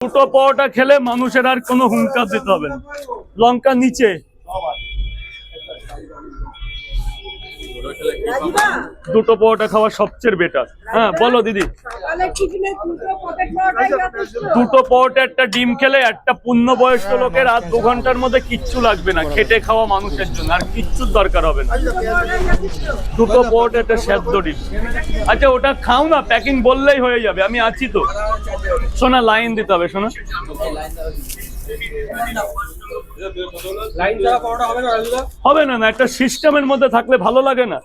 দুটো পরোটা খেলে মানুষের আর কোনো হুঙ্কার দিতে হবে না। লঙ্কা নিচে। দুটো পরোটা খাওয়া সবচেয়ে বেটার। হ্যাঁ বলো দিদি। দুটো পরোটা একটা ডিম খেলে একটা পূর্ণবয়স্ক লোকের আর 2 ঘন্টার মধ্যে কিচ্ছু লাগবে না, খেটে খাওয়া মানুষের জন্য আর কিচ্ছুর দরকার হবে না। দুটো পরোটা একটা সেদ্ধ ডিম। আচ্ছা ওটা খাও না, প্যাকিং বললেই হয়ে যাবে, আমি আছি তো। শোনা লাইন দিতে হবে, শোনা হবে না, না একটা সিস্টেমের মধ্যে থাকলে ভালো লাগে না।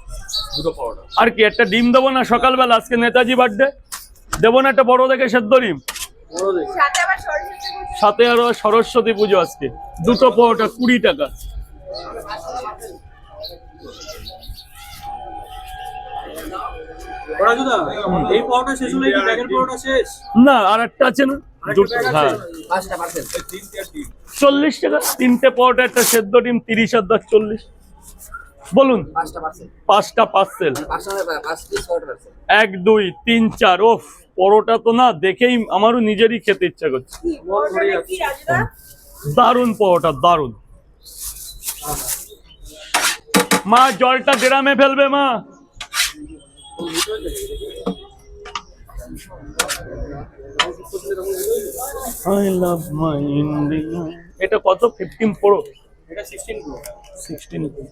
আর কি একটা ডিম দেবো না সকালবেলা, আজকে নেতাজি বার্থডে, দেবো না একটা বড় দেখে সেদ্ধ ডিম, সাথে আরো সরস্বতী পুজো আজকে। দুটো পরোটা 20 টাকা। না আর একটা আছে না, হ্যাঁ 40 টাকা 3টে পরোটা একটা সেদ্ধ ডিম, 30 আর 10 40। বলুন 5টা পার্সেল, 1 2 3 4। ওফ পরোটা তো না দেখেই আমারও নিজেরই খেতে ইচ্ছা করছে। দারুন পরোটা, দারুন। মা জলটা ড্রামে ফেলবে মা। I love my India। এটা কত? 15 Pro? এটা 16 Pro। 16 Pro।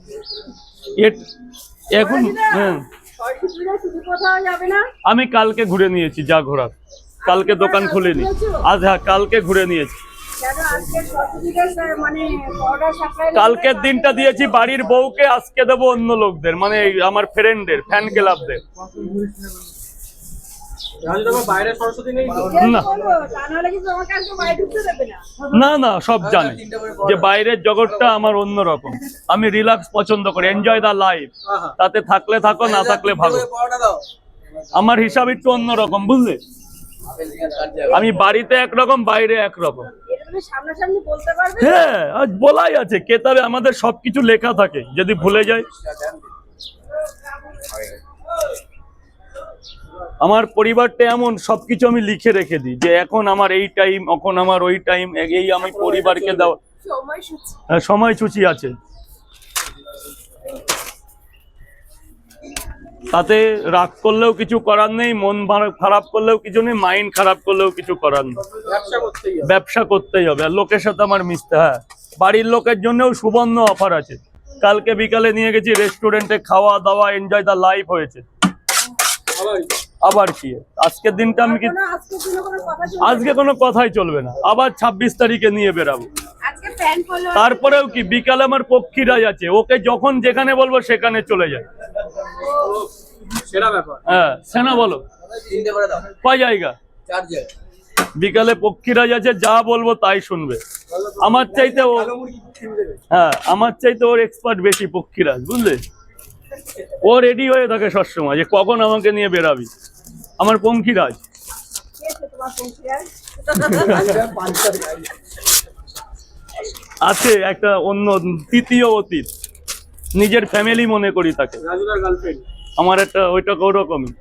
এখন হ্যাঁ আমি কালকে ঘুরে নিয়েছি, যা ঘোরার কালকে দোকান খুলিনি আজ। হ্যাঁ কালকে ঘুরে নিয়েছি, কালকের দিনটা দিয়েছি বাড়ির বউকে, আজকে দেবো অন্য লোকদের, মানে আমার ফ্রেন্ডদের, ফ্যান ক্লাবদের। না না সব জানে যে বাইরের জগৎটা আমার অন্যরকম, আমি রিল্যাক্স পছন্দ করি, এনজয় দা লাইফ। তাতে থাকলে থাকো, না থাকলে ভালো। আমার হিসাব একটু অন্যরকম, বুঝলে? আমি বাড়িতে একরকম, বাইরে একরকম। হ্যাঁ আজ বলাই আছে কেতাবে, আমাদের সবকিছু লেখা থাকে, যদি ভুলে যাই। আমার পরিবারটা এমন, সবকিছু আমি লিখে রেখে দিই যে এখন আমার এই টাইম, এখন আমার ওই টাইম, এই আমি পরিবারকে দেওয়া সময়সূচি আছে। তাতে রাগ করলেও কিছু করার নেই, মন খারাপ করলেও কিছু নেই, মাইন্ড খারাপ করলেও কিছু করার নেই, ব্যবসা করতেই হবে। আর লোকের সাথে আমার মিশতে। হ্যাঁ বাড়ির লোকের জন্যও সুবর্ণ অফার আছে। কালকে বিকালে নিয়ে গেছি রেস্টুরেন্টে, খাওয়া দাওয়া, এনজয় দা লাইফ হয়েছে। আবার কি আজকের দিনটা আমি কি, আজকে কোনো কথাই চলবে না, আবার 26 তারিখে নিয়ে বেরাবো। তারপরেও কি বিকালে আমার পক্ষীরাজ আছে, ওকে যখন যেখানে বলবো সেখানে চলে যায়। হ্যাঁ সেনা বলো কয় জায়গা? বিকালে পক্ষীরাজ আছে, যা বলবো তাই শুনবে। আমার চাইতে ও, হ্যাঁ আমার চাইতে ওর এক্সপার্ট বেশি পক্ষীরাজ, বুঝলে? ও রেডি হয়ে থাকে সবসময় যে কখন আমাকে নিয়ে বেরাবি। আমার পঙ্খিরাজ আছে একটা অন্য তৃতীয় অতীত, নিজের ফ্যামিলি মনে করি তাকে। আমার একটা ওইটা ওরকমই।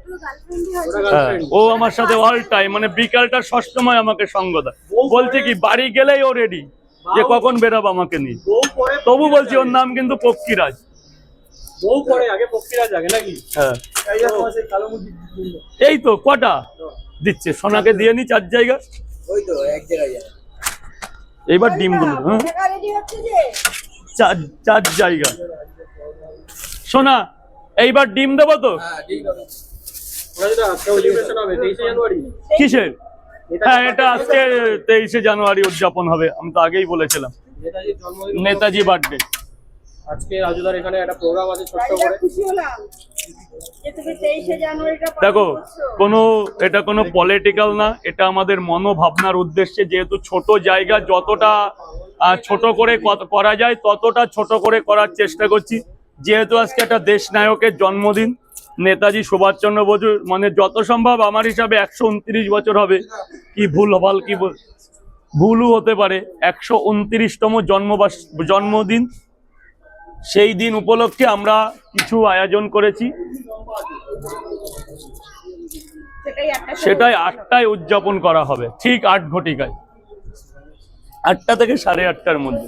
হ্যাঁ ও আমার সাথে অল টাইম, মানে বিকালটা সবসময় আমাকে সঙ্গ দেয়। বলছে কি বাড়ি গেলেই ও রেডি যে কখন বেরাবো আমাকে নিয়ে। তবু বলছি ওর নাম কিন্তু পক্ষীরাজ। হ্যাঁ এই তো কটা দিচ্ছে, সোনাকে দিয়ে নি 4 জায়গা। এইবার ডিমগুলো হ্যাঁ 4 জায়গা। সোনা এইবার ডিম দেবো তো? কিসের? হ্যাঁ এটা আজকে 23শে জানুয়ারি উদযাপন হবে, আমি তো আগেই বলেছিলাম, নেতাজি বার্থডে। আজকে রাজুদার এখানে একটা প্রোগ্রাম আছে ছোট্ট করে। দেখো এটা কোনো পলিটিক্যাল না, এটা আমাদের মনোভাবনার উদ্দেশ্যে। যেহেতু ছোট জায়গা, যতটা ছোট করে করা যায় ততটা ছোট করে করার চেষ্টা করছি। যেহেতু আজকে একটা দেশ নায়কের জন্মদিন, নেতাজি সুভাষচন্দ্র বসু, মানে যত সম্ভব আমার হিসাবে 129 বছর হবে, কি ভুলভাল কি ভুলও হতে পারে। 129তম জন্মদিন, সেই দিন উপলক্ষে আমরা কিছু আয়োজন করেছি, সেটাই 8টায় উদযাপন করা হবে, ঠিক 8 ঘটিকায়। 8টা থেকে 8:30টার মধ্যে।